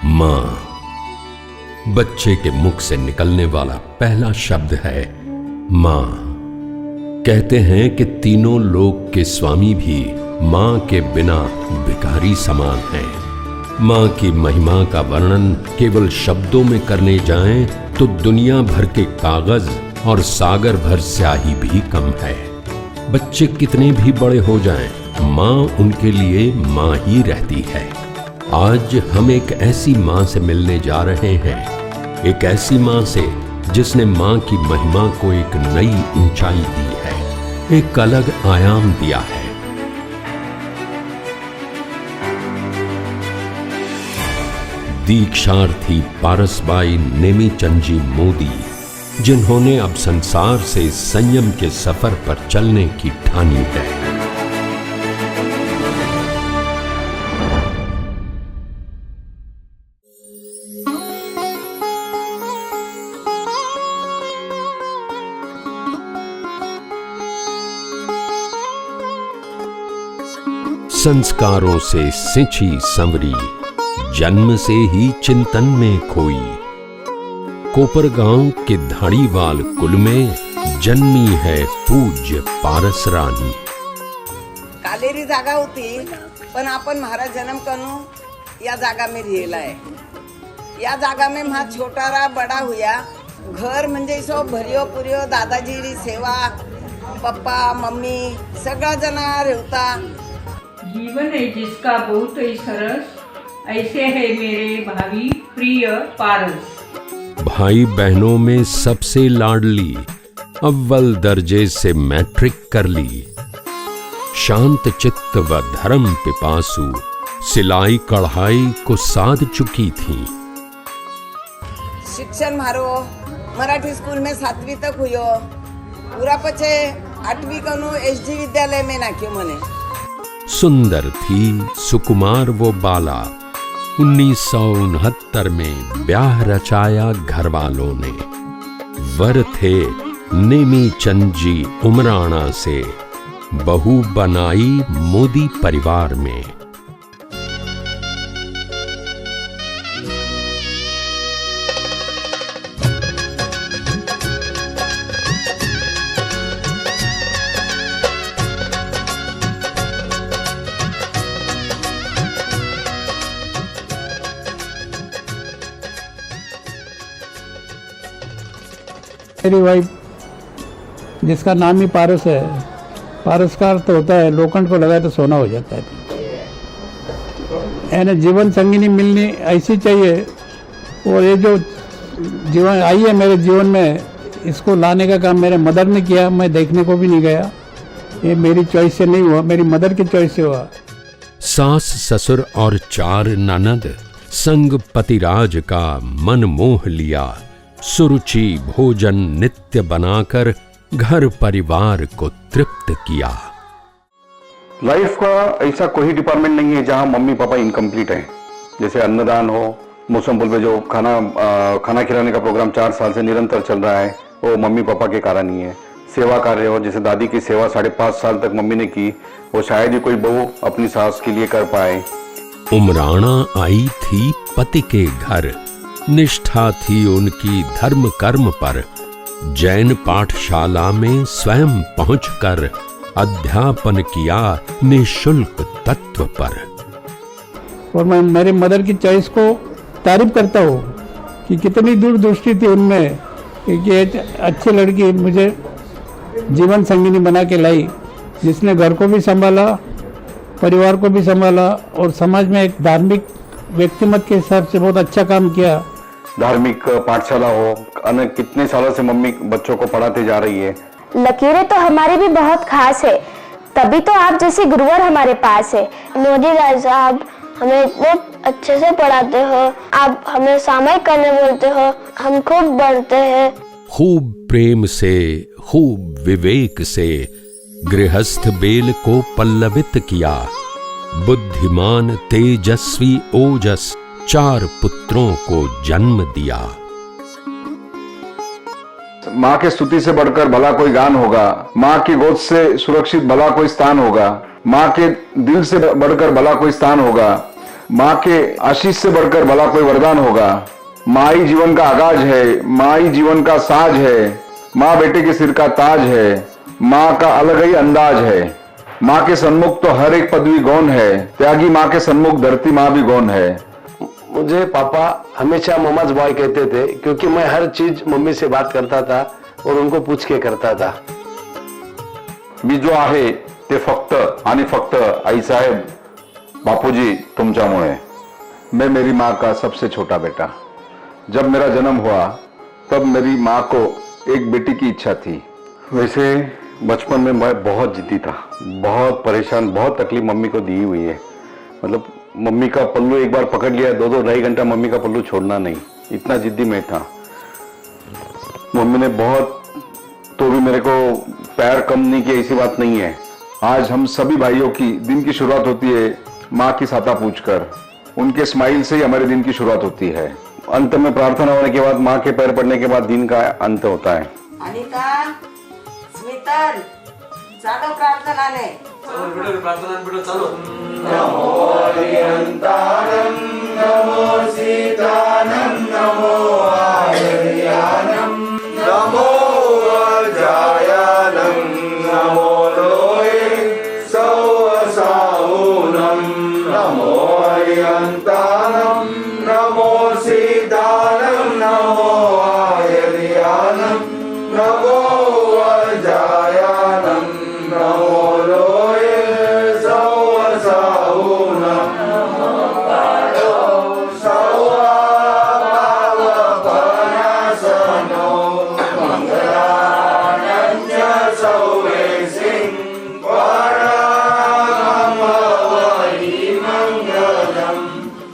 मां। बच्चे के मुख से निकलने वाला पहला शब्द है मां। कहते हैं कि तीनों लोक के स्वामी भी मां के बिना भिखारी समान हैं। मां की महिमा का वर्णन केवल शब्दों में करने जाएं तो दुनिया भर के कागज और सागर भर स्याही भी कम है। बच्चे कितने भी बड़े हो जाएं, मां उनके लिए मां ही रहती है। आज हम एक ऐसी मां से मिलने जा रहे हैं, एक ऐसी मां से जिसने मां की महिमा को एक नई ऊंचाई दी है, एक अलग आयाम दिया है। दीक्षार्थी पारसबाई नेमीचंद मोदी, जिन्होंने अब संसार से संयम के सफर पर चलने की ठानी है। संस्कारों से सिंची संवरी, जन्म से ही चिंतन में खोई। कोपरगांव के धाड़ीवाल कुल में जन्मी है पूज्य पारस रानी। कालेरी जागा होती, पण आपण महाराज जन्म करू या जागा में रिहिला है। या जागा में महा छोटा रा बड़ा हुआ घर म्हणजे सो भरियो पुरियो दादाजी री सेवा, पप्पा मम्मी सगळा जना रहता। जीवन है जिसका बहुत ही सरस, ऐसे है मेरे भावी प्रिय पारस। भाई बहनों में सबसे लाडली, अव्वल दर्जे से मैट्रिक कर ली। शांत चित्त व धर्म पिपासु, सिलाई कढ़ाई को साध चुकी थी। शिक्षण मारो मराठी स्कूल में 7वीं तक हुयो, पूरा पछे 8वीं कनु एसडी विद्यालय में नाख्यो मने। सुंदर थी सुकुमार वो बाला, 1969 में ब्याह रचाया घर वालों ने। वर थे नेमीचंद जी उमराणा से, बहू बनाई मोदी परिवार में। मेरी वाइफ, जिसका नाम ही पारस है, पारस का अर्थ होता है लोखंड को लगाए तो सोना हो जाता है। यानी जीवन संगिनी मिलनी ऐसी चाहिए, और ये जो जीवन आई है मेरे जीवन में, इसको लाने का काम मेरे मदर ने किया। मैं देखने को भी नहीं गया, ये मेरी चॉइस से नहीं हुआ, मेरी मदर की चॉइस से हुआ। सास ससुर और 4 ननद संग पतिराज का मन मोह लिया। सुरुचि भोजन नित्य बनाकर घर परिवार को तृप्त किया। लाइफ का ऐसा कोई डिपार्टमेंट नहीं है जहां मम्मी पापा इनकम्प्लीट हैं। जैसे अन्नदान हो, मौसमपुर में जो खाना खिलाने का प्रोग्राम 4 साल से निरंतर चल रहा है, वो मम्मी पापा के कारण ही है। सेवा कार्य हो, जैसे दादी की सेवा 5.5 साल तक मम्मी ने की, वो शायद ही कोई बहू अपनी सास के लिए कर पाए। उमराणा आई थी पति के घर, निष्ठा थी उनकी धर्म कर्म पर। जैन पाठशाला में स्वयं पहुंचकर अध्यापन किया निःशुल्क तत्व पर। और मैं मेरी मदर की चॉइस को तारीफ करता हूँ कि कितनी दूरदृष्टि थी उनमें, कि एक अच्छी लड़की मुझे जीवन संगिनी बना के लाई, जिसने घर को भी संभाला, परिवार को भी संभाला, और समाज में एक धार्मिक व्यक्तिमत के हिसाब से बहुत अच्छा काम किया। धार्मिक पाठशाला हो, अनेक कितने सालों से मम्मी बच्चों को पढ़ाते जा रही है। लकीरें तो हमारी भी बहुत खास है, तभी तो आप जैसे गुरुवर हमारे पास है। मोदी राय साहब हमें इतने अच्छे से पढ़ाते हो, आप हमें सामायिक करने बोलते हो, हम खूब बढ़ते हैं। खूब प्रेम से, खूब विवेक से गृहस्थ बेल को पल्लवित किया। बुद्धिमान तेजस्वी ओजस 4 पुत्रों को जन्म दिया। माँ के स्तुति से बढ़कर भला कोई गान होगा, माँ की गोद से सुरक्षित भला कोई स्थान होगा, माँ के दिल से बढ़कर भला कोई स्थान होगा। माँ के आशीष से बढ़कर भला कोई वरदान होगा। माँ ही जीवन का आगाज है, माँ ही जीवन का साज है, माँ बेटे के सिर का ताज है, माँ का अलग ही अंदाज है। माँ के सन्मुख तो हर एक पदवी गौन है, त्यागी माँ के सन्मुख धरती माँ भी गौन है। मुझे पापा हमेशा मम्माज बॉय कहते थे, क्योंकि मैं हर चीज मम्मी से बात करता था और उनको पूछ के करता था। मी जो आहे ते फक्त आणि फक्त आईसाहेब बापूजी तुमच्यामुळे। मैं मेरी माँ का सबसे छोटा बेटा। जब मेरा जन्म हुआ तब मेरी माँ को एक बेटी की इच्छा थी। वैसे बचपन में मैं बहुत जिद्दी था, बहुत परेशान, बहुत तकलीफ मम्मी को दी हुई है। मतलब मम्मी का पल्लू एक बार पकड़ लिया, 2-2 घंटा मम्मी का पल्लू छोड़ना नहीं, इतना जिद्दी मैं था। मम्मी ने बहुत, तो भी मेरे को प्यार कम नहीं किया, ऐसी बात नहीं है। आज हम सभी भाइयों की दिन की शुरुआत होती है माँ की साता पूछकर। उनके स्माइल से ही हमारे दिन की शुरुआत होती है। अंत में प्रार्थना होने के बाद, माँ के पैर पड़ने के बाद दिन का अंत होता है। अनिका, स्मितल, चालो प्रार्थनाने।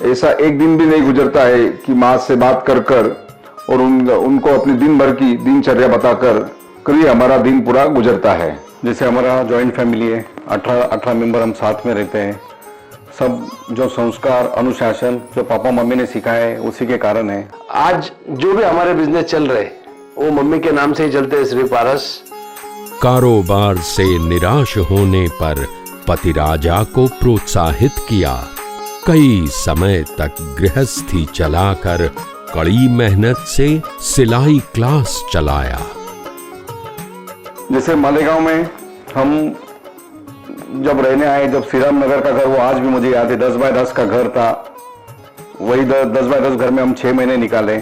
ऐसा एक दिन भी नहीं गुजरता है कि माँ से बात कर और उनको अपनी दिन भर की दिनचर्या बताकर कभी हमारा दिन पूरा गुजरता है। जैसे हमारा जॉइंट फैमिली है, 18 मेंबर हम साथ में रहते हैं। सब जो संस्कार, अनुशासन जो पापा मम्मी ने सिखाया है उसी के कारण है। आज जो भी हमारे बिजनेस चल रहे वो मम्मी के नाम से ही चलते हैं, श्री पारस। कारोबार से निराश होने पर पति राजा को प्रोत्साहित किया। कई समय तक गृहस्थी चलाकर कड़ी मेहनत से सिलाई क्लास चलाया। जैसे मालेगांव में हम जब रहने आए, जब श्री राम नगर का घर, वो आज भी मुझे याद है, 10 बाय 10 का घर था। वही 10 बाय 10 घर में हम 6 महीने निकाले।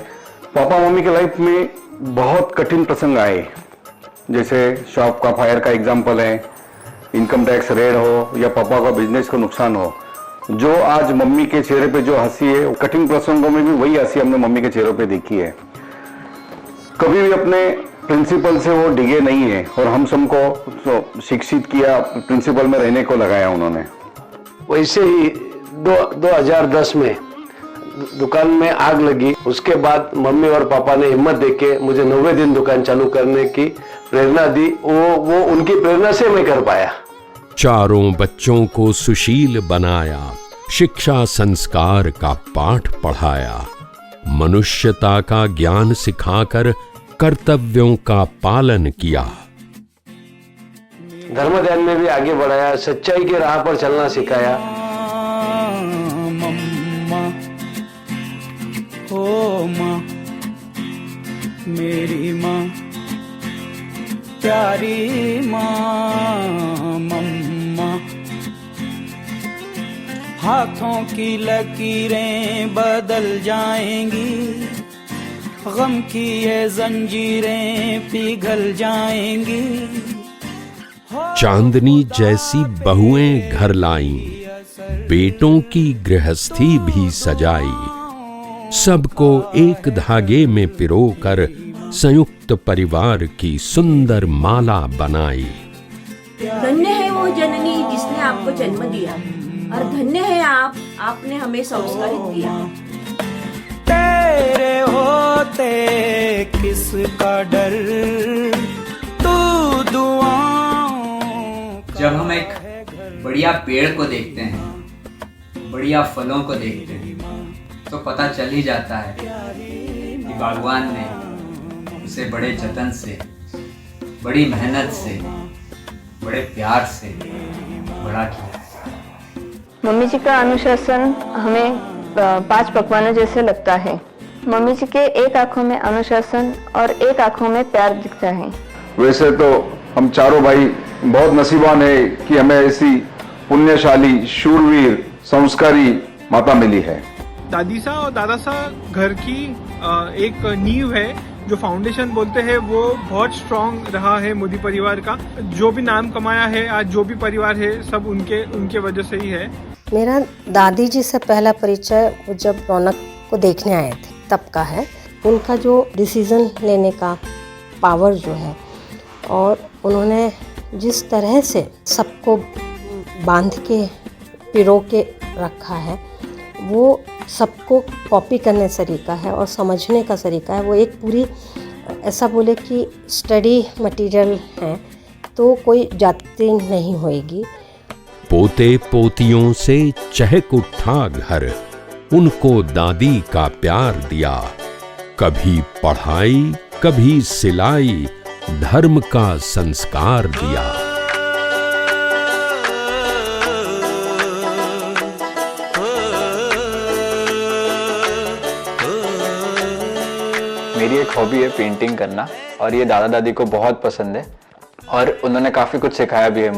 पापा मम्मी के लाइफ में बहुत कठिन प्रसंग आए। जैसे शॉप का फायर का एग्जाम्पल है, इनकम टैक्स रेड हो या पापा का बिजनेस को नुकसान हो। जो आज मम्मी के चेहरे पे जो हंसी है, कठिन प्रसंगों में भी वही हंसी हमने मम्मी के चेहरों पे देखी है। कभी भी अपने प्रिंसिपल से वो डिगे नहीं है और हम सबको शिक्षित किया, प्रिंसिपल में रहने को लगाया उन्होंने। वैसे ही 2010 में दुकान में आग लगी। उसके बाद मम्मी और पापा ने हिम्मत देके मुझे 90 दिन दुकान चालू करने की प्रेरणा दी। वो उनकी प्रेरणा से मैं कर पाया। चारों बच्चों को सुशील बनाया, शिक्षा संस्कार का पाठ पढ़ाया, मनुष्यता का ज्ञान सिखाकर कर्तव्यों का पालन किया। धर्म ध्यान में भी आगे बढ़ाया, सच्चाई के राह पर चलना सिखाया। मम्मा, ओ माँ, मेरी माँ, प्यारी माँ, मम्मा। हाथों की लकीरें बदल जाएंगी, गम की ये जंजीरें पिघल जाएंगी। चांदनी जैसी बहुएं घर लाईं, बेटों की गृहस्थी भी सजाई। सबको एक धागे में पिरोकर संयुक्त परिवार की सुंदर माला बनाई। धन्य है वो जननी जिसने आपको जन्म दिया, और धन्य है आपने हमें संस्कारित किया। तेरे होते किसका डर, तू दुआओं। जब हम एक बढ़िया पेड़ को देखते हैं, बढ़िया फलों को देखते हैं, तो पता चल ही जाता है कि बागवान ने उसे बड़े जतन से, बड़ी मेहनत से, बड़े प्यार से बड़ा किया है। मम्मी जी का अनुशासन हमें 5 पकवानों जैसे लगता है। मम्मी जी के एक आंखों में अनुशासन और एक आंखों में प्यार दिखता है। वैसे तो हम चारों भाई बहुत नसीबान है कि हमें ऐसी पुण्यशाली, शूरवीर, संस्कारी माता मिली है। दादी सा और दादा सा घर की एक नींव है, जो फाउंडेशन बोलते हैं वो बहुत स्ट्रांग रहा है मोदी परिवार का। जो भी नाम कमाया है आज, जो भी परिवार है, सब उनके वजह से ही है। मेरा दादी जी से पहला परिचय वो जब रौनक को देखने आए थे तब का है। उनका जो डिसीजन लेने का पावर जो है, और उन्होंने जिस तरह से सबको बांध के पिरो के रखा है, वो सबको कॉपी करने का तरीका है और समझने का तरीका है। वो एक पूरी ऐसा बोले कि स्टडी मटेरियल है, तो कोई जाति नहीं होएगी। पोते पोतियों से चहक उठा घर, उनको दादी का प्यार दिया। कभी पढ़ाई, कभी सिलाई, धर्म का संस्कार दिया। मेरी एक हॉबी है पेंटिंग करना, और ये दादा दादी को बहुत पसंद है, और उन्होंने काफ़ी कुछ सिखाया भी है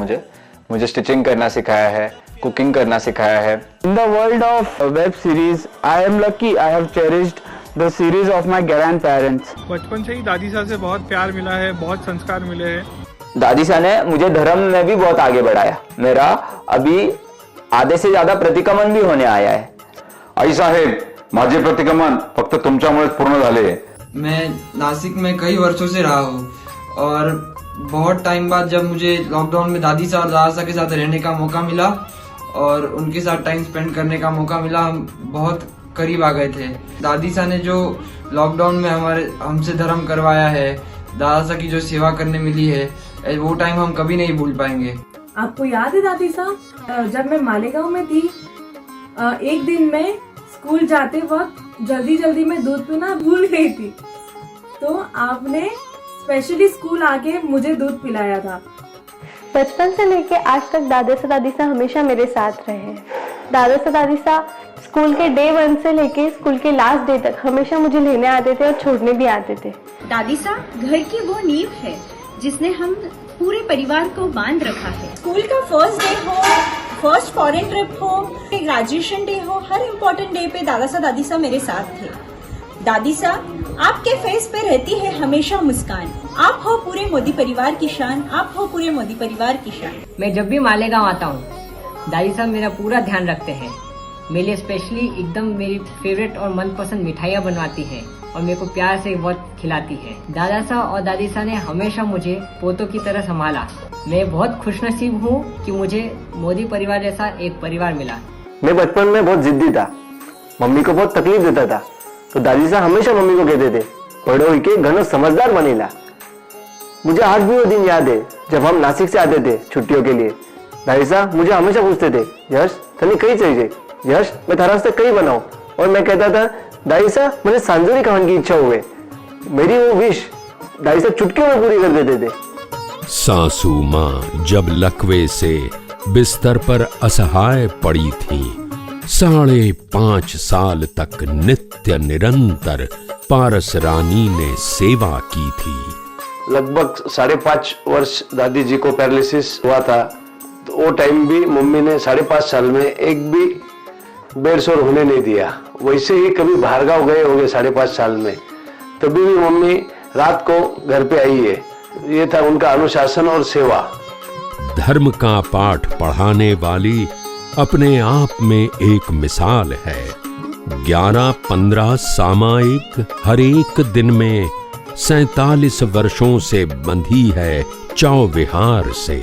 मुझे स्टिचिंग करना सिखाया है, कुकिंग करना सिखाया है। In the world of web series, I am lucky I have cherished the series of my grandparents. बचपन से ही दादी सा से बहुत प्यार मिला है, बहुत संस्कार मिले हैं। दादी सा ने मुझे धर्म में भी बहुत आगे बढ़ाया। मेरा अभी आधे से ज्यादा प्रतिक्रमण भी होने आया है। आई साहेब, माझे प्रतिक्रमण फक्त तुमच्यामुळेच पूर्ण झाले। मैं नासिक में कई वर्षों से रहा हूँ, और बहुत टाइम बाद जब मुझे लॉकडाउन में दादी सा और दादा सा के साथ रहने का मौका मिला और उनके साथ टाइम स्पेंड करने का मौका मिला, हम बहुत करीब आ गए थे। दादी सा ने जो लॉकडाउन में हमसे धर्म करवाया है, दादा सा की जो सेवा करने मिली है, वो टाइम हम कभी नहीं भूल पाएंगे। आपको याद है दादी सा, जब मैं मालेगांव में थी, एक दिन मैं स्कूल जाते वक्त जल्दी में दूध पीना भूल गई थी, तो आपने स्पेशली स्कूल आके मुझे दूध पिलाया था। बचपन से लेके आज तक दादा से दादी सा हमेशा मेरे साथ रहे हैं। दादा से दादी सा स्कूल के डे 1 से लेके स्कूल के लास्ट डे तक हमेशा मुझे लेने आते थे और छोड़ने भी आते थे। दादी सा घर की वो नींव है जिसने हम पूरे परिवार को बांध रखा है। स्कूल का फर्स्ट डे हो, फर्स्ट फॉरेन ट्रिप हो, ग्रेजुएशन डे हो, हर इम्पोर्टेंट डे पे दादा सा दादी सा मेरे साथ थे। दादी सा, आपके फेस पे रहती है हमेशा मुस्कान। आप हो पूरे मोदी परिवार की शान, आप हो पूरे मोदी परिवार की शान। मैं जब भी मालेगांव आता हूँ, दादी साहब मेरा पूरा ध्यान रखते हैं। मेरे लिए स्पेशली एकदम मेरी फेवरेट और मनपसंद मिठाइयाँ बनवाती हैं और मेरे को प्यार से बहुत खिलाती है। दादा साहब और दादी साहब ने हमेशा मुझे पोतों की तरह संभाला। मैं बहुत खुशनसीब हूँ कि मुझे मोदी परिवार जैसा एक परिवार मिला। मैं बचपन में बहुत जिद्दी था, मम्मी को बहुत तकलीफ देता था, तो दादी साहब हमेशा मम्मी को कहते थे, बड़ो के घनो समझदार बनेला। मुझे आज भी वो दिन याद है जब हम नासिक से आते थे छुट्टियों के लिए। दादी साहब मुझे हमेशा पूछते थे, यश तने कहीं चाहिए, यश मैं थारा से कहीं बनाऊं, और मैं कहता था दादी साहब मुझे सांजोरी खाने की इच्छा हुए। मेरी वो विश दादी साहब चुटकियों में पूरी कर देते थे। सासू माँ जब लकवे से बिस्तर पर असहाय पड़ी थी, 5.5 साल तक नित्य निरंतर पारस रानी ने सेवा की थी। लगभग 5.5 वर्ष दादी जी को पैरालिसिस हुआ था, तो वो टाइम भी मम्मी ने 5.5 साल में एक भी बेड सोर होने नहीं दिया। वैसे ही कभी बाहरगांव गए होंगे 5.5 साल में, तभी भी मम्मी रात को घर पे आई है। ये था उनका अनुशासन और सेवा। धर्म का पाठ पढ़ाने वाली अपने आप में एक मिसाल है। 11-15 सामायिक हर एक दिन में 47 वर्षों से बंधी है चौविहार से।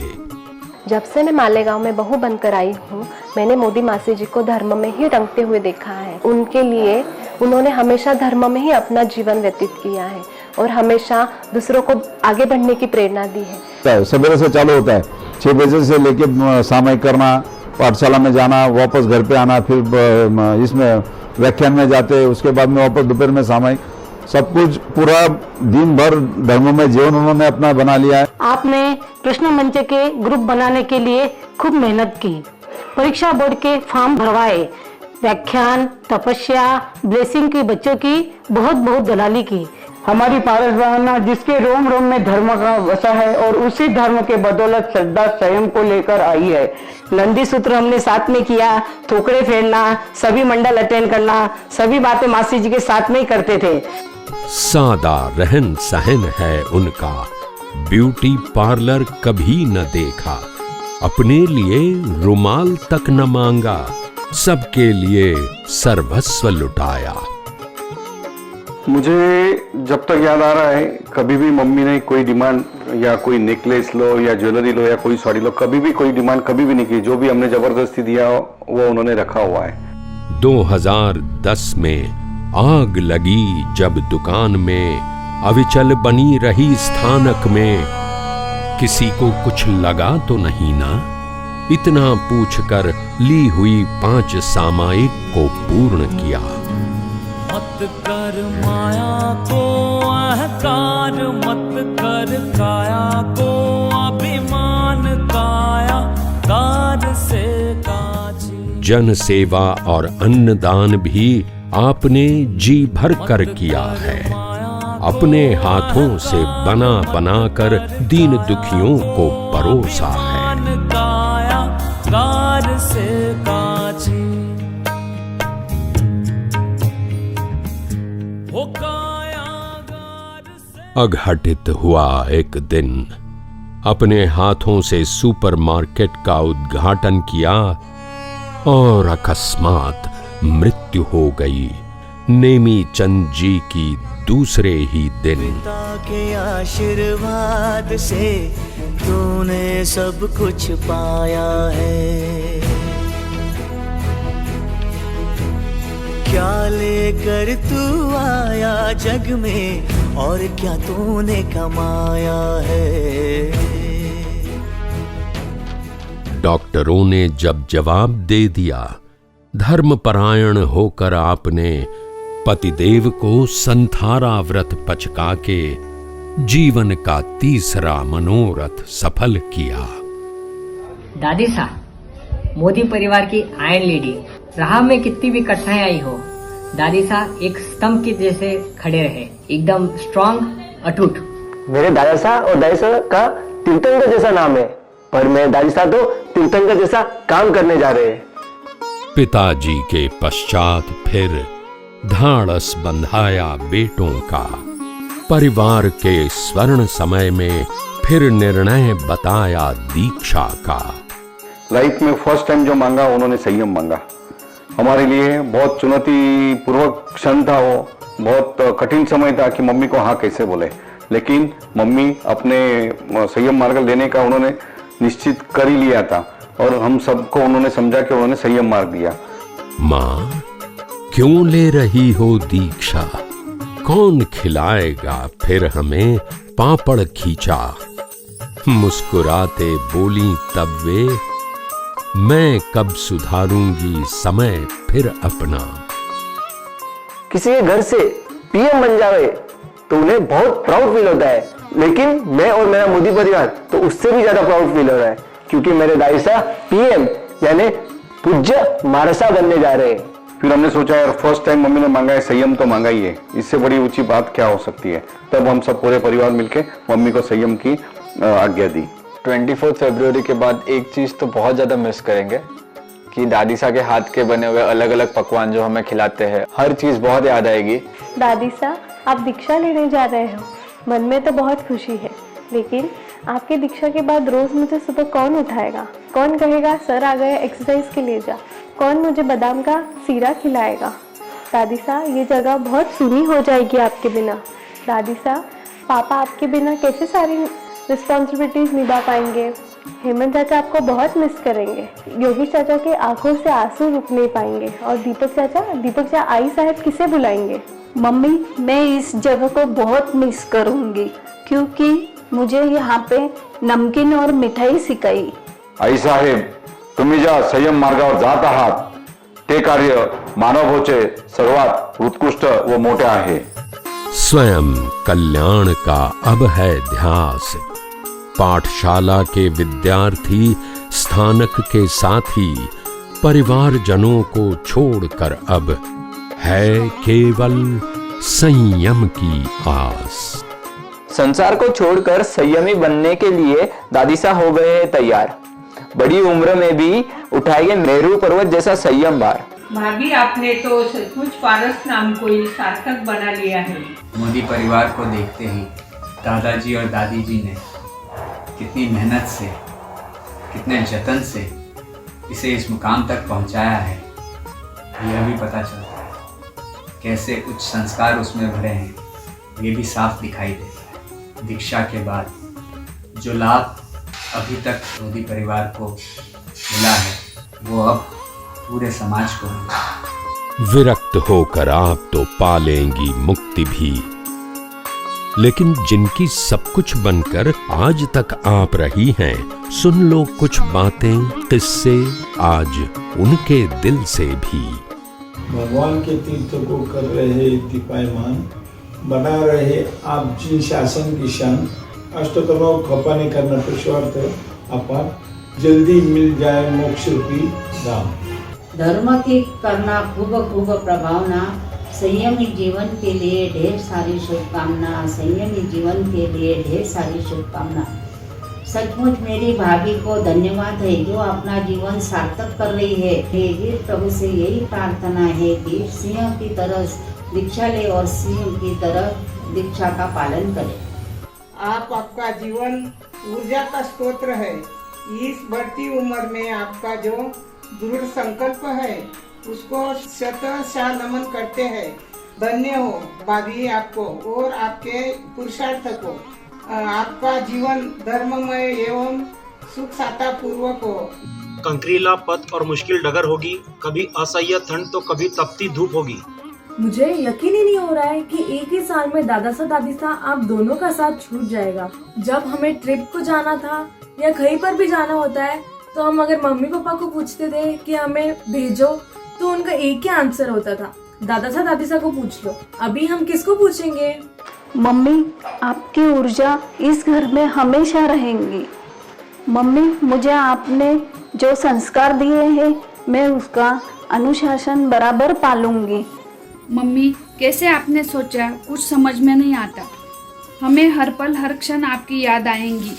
जब से मैं मालेगांव में बहू बनकर आई हूँ, मैंने मोदी मासी जी को धर्म में ही रंगते हुए देखा है। उनके लिए उन्होंने हमेशा धर्म में ही अपना जीवन व्यतीत किया है और हमेशा दूसरों को आगे बढ़ने की प्रेरणा दी है। सवेरे से चालू होता है, 6 बजे से लेके सामायिक करना, पाठशाला में जाना, वापस घर पे आना, फिर इसमें व्याख्यान में जाते, उसके बाद में वापस दोपहर में सामायिक, सब कुछ पूरा दिन भर धर्म में जीवन उन्होंने अपना बना लिया है। आपने कृष्ण मंच के ग्रुप बनाने के लिए खूब मेहनत की परीक्षा बोर्ड के फॉर्म भरवाए, व्याख्यान, तपस्या, ब्लेसिंग की, बच्चों की बहुत बहुत दलाली की। हमारी पारस बहना जिसके रोम रोम में धर्म का वसा है और उसी धर्म के बदौलत श्रद्धा स्वयं को लेकर आई है। नंदी सूत्र हमने साथ में किया, थोकड़े फेरना, सभी मंडल अटेंड करना, सभी बातें मासी जी के साथ में ही करते थे। सादा रहन सहन है उनका, ब्यूटी पार्लर कभी न देखा, अपने लिए रुमाल तक न मांगा, सबके लिए सर्वस्व लुटाया। मुझे जब तक याद आ रहा है, कभी भी मम्मी ने कोई डिमांड या कोई नेकलेस लो या ज्वेलरी लो या कोई साड़ी लो, कभी भी कोई डिमांड कभी भी नहीं की। जो भी हमने जबरदस्ती दिया वो उन्होंने रखा हुआ है। 2010 में आग लगी जब दुकान में, अविचल बनी रही स्थानक में, किसी को कुछ लगा तो नहीं ना, इतना पूछकर ली हुई 5 सामायिक को पूर्ण किया। मत कर माया को अहंकार, मत कर काया को अभिमान, काया कार से काजी। जन सेवा और अन्नदान भी आपने जी भर कर किया है, अपने हाथों से बना बना कर दीन दुखियों को परोसा है। काया कार से काजी। अघटित हुआ एक दिन, अपने हाथों से सुपरमार्केट का उद्घाटन किया और अकस्मात मृत्यु हो गई नेमी चंद जी की दूसरे ही दिन। पिता के आशीर्वाद से तूने सब कुछ पाया है, क्या लेकर तू आया जग में और क्या तूने कमाया है। डॉक्टरों ने जब जवाब दे दिया, धर्मपरायण होकर आपने पतिदेव को संथारा व्रत पचका के जीवन का तीसरा मनोरथ सफल किया। दादी सा, मोदी परिवार की आयरन लेडी, राह में कितनी भी कठिनाई आई हो, दादी सा एक स्तंभ के जैसे खड़े रहे, एकदम स्ट्रांग, अटूट। मेरे दादा सा और दादी सा का तीर्थंकर जैसा नाम है, पर मेरे दादी सा तो तीर्थंकर जैसा काम करने जा रहे हैं। पिताजी के पश्चात फिर धाड़स बंधाया बेटों का, परिवार के स्वर्ण समय में फिर निर्णय बताया दीक्षा का। लाइफ में फर्स्ट टाइम जो मांगा उन्होंने संयम मांगा। हमारे लिए बहुत चुनौतीपूर्वक क्षण था वो, बहुत कठिन समय था कि मम्मी को हाँ कैसे बोले, लेकिन मम्मी अपने संयम मार्ग लेने का उन्होंने निश्चित कर ही लिया था और हम सबको उन्होंने समझा कि उन्होंने संयम मार्ग दिया। माँ, क्यों ले रही हो दीक्षा, कौन खिलाएगा फिर हमें पापड़ खींचा। मुस्कुराते बोली तब वे, मैं कब सुधारूंगी समय फिर अपना। किसी के घर से पीएम बन जावे तो उन्हें बहुत प्राउड फील होता है, लेकिन मैं और मेरा मोदी परिवार तो उससे भी ज्यादा प्राउड फील हो रहा है, क्योंकि मेरे दाई साहब पीएम यानी पूज्य मारसा बनने जा रहे हैं। फिर हमने सोचा यार फर्स्ट टाइम मम्मी ने मांगा है, संयम तो मांगा ही है, इससे बड़ी ऊंची बात क्या हो सकती है। तब हम सब पूरे परिवार मिलके मम्मी को संयम की आज्ञा दी। 24 फरवरी के बाद एक चीज़ तो बहुत ज़्यादा मिस करेंगे कि दादी सा के हाथ के बने हुए अलग अलग पकवान जो हमें खिलाते हैं, हर चीज़ बहुत याद आएगी। दादी सा, आप दीक्षा लेने जा रहे हो, मन में तो बहुत खुशी है, लेकिन आपकी दीक्षा के बाद रोज मुझे सुबह कौन उठाएगा, कौन कहेगा सर आ गया एक्सरसाइज के लिए जा, कौन मुझे बादाम का सीरा खिलाएगा। दादी सा, ये जगह बहुत सूनी हो जाएगी आपके बिना। दादी सा, पापा आपके बिना कैसे सारी रिस्पॉन्सिबिलिटीज निभा पाएंगे। हेमंत चाचा आपको बहुत मिस करेंगे। योगी चाचा के आंखों से आंसू रुक नहीं पाएंगे। और दीपक चाचा आई साहब किसे बुलाएंगे। मम्मी, मैं इस जगह को बहुत मिस करूंगी, क्योंकि मुझे यहाँ पे नमकीन और मिठाई सिखाई। आई साहेब, तुम्ही ज्या संयम मार्गावर जात आहात ते कार्य मानवतेचे सर्वात उत्कृष्ट व मोठे आहे। स्वयं कल्याण का अब है ध्यास, पाठशाला के विद्यार्थी स्थानक के साथी परिवारजनों को छोड़कर अब है केवल संयम की आस। संसार को छोड़कर संयमी बनने के लिए दादी सा हो गए हैं तैयार। बड़ी उम्र में भी उठाएंगे मेरू पर्वत जैसा संयम भार। भाभी, आपने तो सचमुच पारस नाम को ही सार्थक बना लिया है। मोदी परिवार को देखते ही दादाजी और दादी जी ने कितनी मेहनत से, कितने जतन से इसे इस मुकाम तक पहुंचाया है, यह भी पता चलता है। कैसे उच्च संस्कार उसमें भरे हैं, ये भी साफ दिखाई देता है। दीक्षा के बाद जो लाभ अभी तक मोदी परिवार को मिला है, वो अब पूरे समाज को मिला। विरक्त होकर आप तो पालेंगी मुक्ति भी, लेकिन जिनकी सब कुछ बनकर आज तक आप रही हैं, सुन लो कुछ बातें, किस्से आज उनके दिल से भी। भगवान के तीर्थ को कर रहे दीपायमान, बना रहे आप जिन शासन की शान, अष्टतमो खपाने का नटस्वार्थ अपार, जल्दी मिल जाए मोक्ष रूपी धाम। धर्म की करना खूब खूब प्रभावना, संयमी जीवन के लिए ढेर सारी शुभकामना, संयमी जीवन के लिए ढेर सारी शुभकामना। सचमुच मेरी भाभी को धन्यवाद है जो अपना जीवन सार्थक कर रही है। वीर प्रभु से यही प्रार्थना है कि सिंह की तरह दीक्षा ले और सिंह की तरह दीक्षा का पालन करे। आपका जीवन ऊर्जा का स्रोत है। इस बढ़ती उम्र में आपका जो दृढ़ संकल्प है उसको शतशः नमन करते हैं। धन्य हो भाभी आपको और आपके पुरुषार्थ को। आपका जीवन धर्ममय एवं सुख साता पूर्वक हो। कंकरीला पथ और मुश्किल डगर होगी, कभी असह्य ठंड तो कभी तपती धूप होगी। मुझे यकीन ही नहीं हो रहा है कि एक ही साल में दादा सा दादी सा आप दोनों का साथ छूट जाएगा। जब हमें ट्रिप को जाना था या कहीं पर भी जाना होता है तो हम अगर मम्मी पापा को पूछते थे कि हमें भेजो, तो उनका एक ही आंसर होता था, दादा सा दादी सा को पूछ लो। अभी हम किसको पूछेंगे? मम्मी, आपकी ऊर्जा इस घर में हमेशा रहेंगी। मम्मी, मुझे आपने जो संस्कार दिए हैं मैं उसका अनुशासन बराबर पालूंगी। मम्मी, कैसे आपने सोचा, कुछ समझ में नहीं आता। हमें हर पल हर क्षण आपकी याद आएंगी।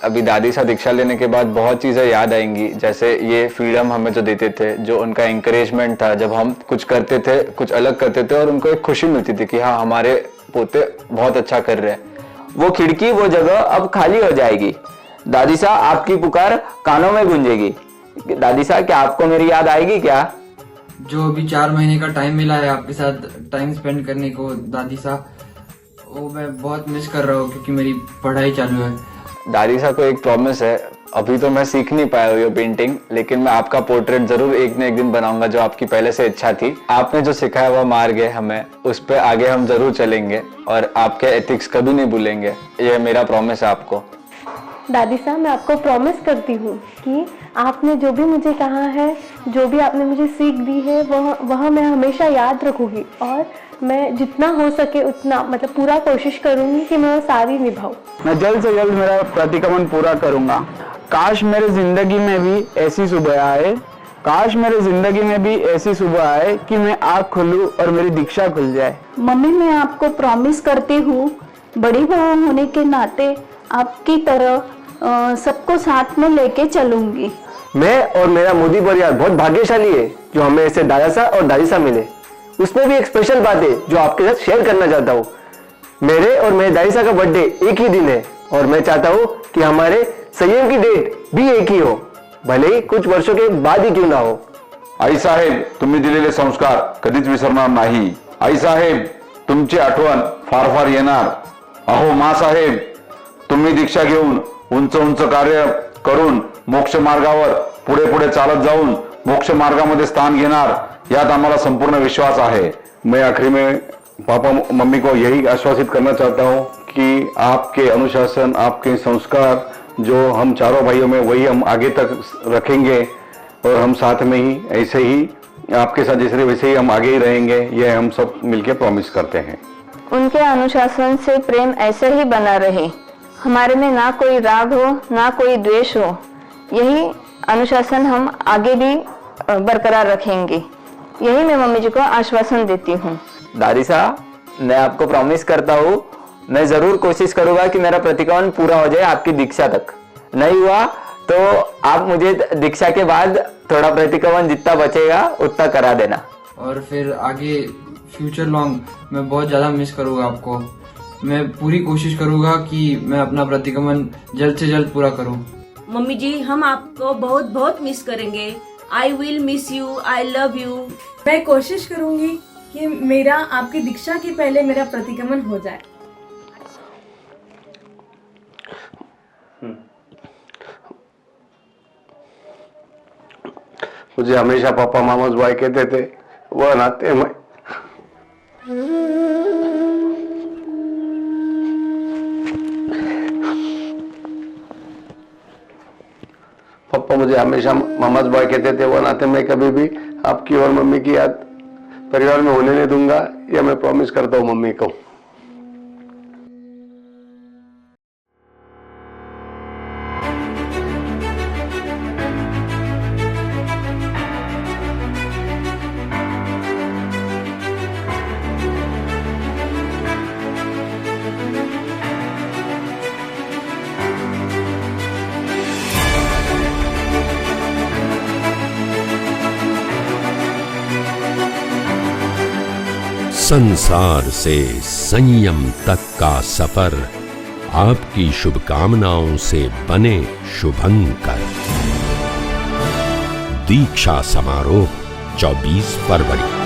अभी दादी सा दीक्षा लेने के बाद बहुत चीज़ें याद आएंगी, जैसे ये फ्रीडम हमें जो देते थे, जो उनका इंकरेजमेंट था जब हम कुछ करते थे, कुछ अलग करते थे और उनको एक खुशी मिलती थी कि हाँ हमारे पोते बहुत अच्छा कर रहे हैं। वो खिड़की, वो जगह अब खाली हो जाएगी। दादी सा, आपकी पुकार कानों में गूंजेगी। दादी सा, क्या आपको मेरी याद आएगी क्या? जो अभी 4 महीने का टाइम मिला है आपके साथ टाइम स्पेंड करने को दादी सा, वो मैं बहुत मिस कर रहा हूँ क्योंकि मेरी पढ़ाई चालू है। दादी सा को एक प्रॉमिस है, अभी तो मैं सीख नहीं पाया हूँ ये पेंटिंग, लेकिन मैं आपका पोर्ट्रेट जरूर एक न एक दिन बनाऊंगा जो आपकी पहले से इच्छा थी। आपने जो सिखाया वह मार्ग है हमें, उस पर आगे हम जरूर चलेंगे और आपके एथिक्स कभी नहीं भूलेंगे। यह मेरा प्रॉमिस है आपको। दादी साहब, मैं आपको प्रॉमिस करती हूँ कि आपने जो भी मुझे कहा है, जो भी आपने मुझे सीख दी है, वह मैं हमेशा याद रखूँगी और मैं जितना हो सके उतना मतलब पूरा कोशिश करूँगी कि मैं वो सारी निभाऊँ। मैं जल्द से जल्द मेरा प्रतिक्रमण पूरा करूँगा। काश मेरे जिंदगी में भी ऐसी सुबह आए, काश मेरे जिंदगी में भी ऐसी सुबह आए कि मैं आँख खोलूँ और मेरी दीक्षा खुल जाए। मम्मी, मैं आपको प्रॉमिस करती हूँ, बड़ी बहू होने के नाते आपकी तरह सबको साथ में लेके चलूंगी। मैं और मेरा मोदी परिवार बहुत भाग्यशाली है जो हमें ऐसे दादा सा और दादी सा मिले। उसमें भी एक स्पेशल बात है जो आपके साथ शेयर करना चाहता हूँ। मेरे और मेरे दादी सा का बर्थडे एक ही दिन है और मैं चाहता हूँ कि हमारे संयम की डेट भी एक ही हो, भले ही कुछ वर्षों के बाद ही क्यों ना हो। आई साहेब, तुम्ही दिलेले संस्कार कधीच विसरणार नाही। आई साहेब, तुमची आठवण फार फार येणार। अहो मा साहेब, तुम्ही दीक्षा घेऊन उंच उंच कार्य करून मोक्ष मार्गावर पुढे पुढे चालत जाऊन मोक्ष मार्गामध्ये स्थान घेणार, यात आम्हाला संपूर्ण विश्वास है। मैं आखिरी में पापा मम्मी को यही आश्वासित करना चाहता हूँ कि आपके अनुशासन, आपके संस्कार जो हम चारों भाइयों में, वही हम आगे तक रखेंगे और हम साथ में ही ऐसे ही आपके साथ जैसे वैसे ही हम आगे ही रहेंगे। ये हम सब मिलकर प्रॉमिस करते हैं। उनके अनुशासन से प्रेम ऐसे ही बना रहे, हमारे में ना कोई राग हो ना कोई द्वेष हो। यही अनुशासन हम आगे भी बरकरार रखेंगी। यही मैं मम्मी जी को आश्वासन देती हूँ। दादी साहब, मैं आपको प्रॉमिस करता हूँ, मैं जरूर कोशिश करूंगा कि मेरा प्रतिक्रमण पूरा हो जाए आपकी दीक्षा तक। नहीं हुआ तो आप मुझे दीक्षा के बाद थोड़ा प्रतिक्रमण जितना बचेगा उतना करा देना। और फिर आगे फ्यूचर लॉन्ग मैं बहुत ज़्यादा मिस करूँगा आपको। मैं पूरी कोशिश करूँगा कि मैं अपना प्रतिक्रमण जल्द से जल्द पूरा करूँ। मम्मी जी, हम आपको बहुत बहुत मिस करेंगे। I will miss you, I love you. मैं कोशिश करूंगी कि मेरा आपकी दीक्षा के पहले मेरा प्रतिक्रमण हो जाए। मुझे हमेशा पापा मामोज भाई कहते थे, वह नाते में पापा मुझे हमेशा मामाज भाई कहते थे, वो नाते मैं कभी भी आपकी और मम्मी की याद परिवार में होने नहीं दूंगा। यह मैं प्रॉमिस करता हूँ मम्मी को। संसार से संयम तक का सफर आपकी शुभकामनाओं से बने शुभंकर। दीक्षा समारोह 24 फरवरी।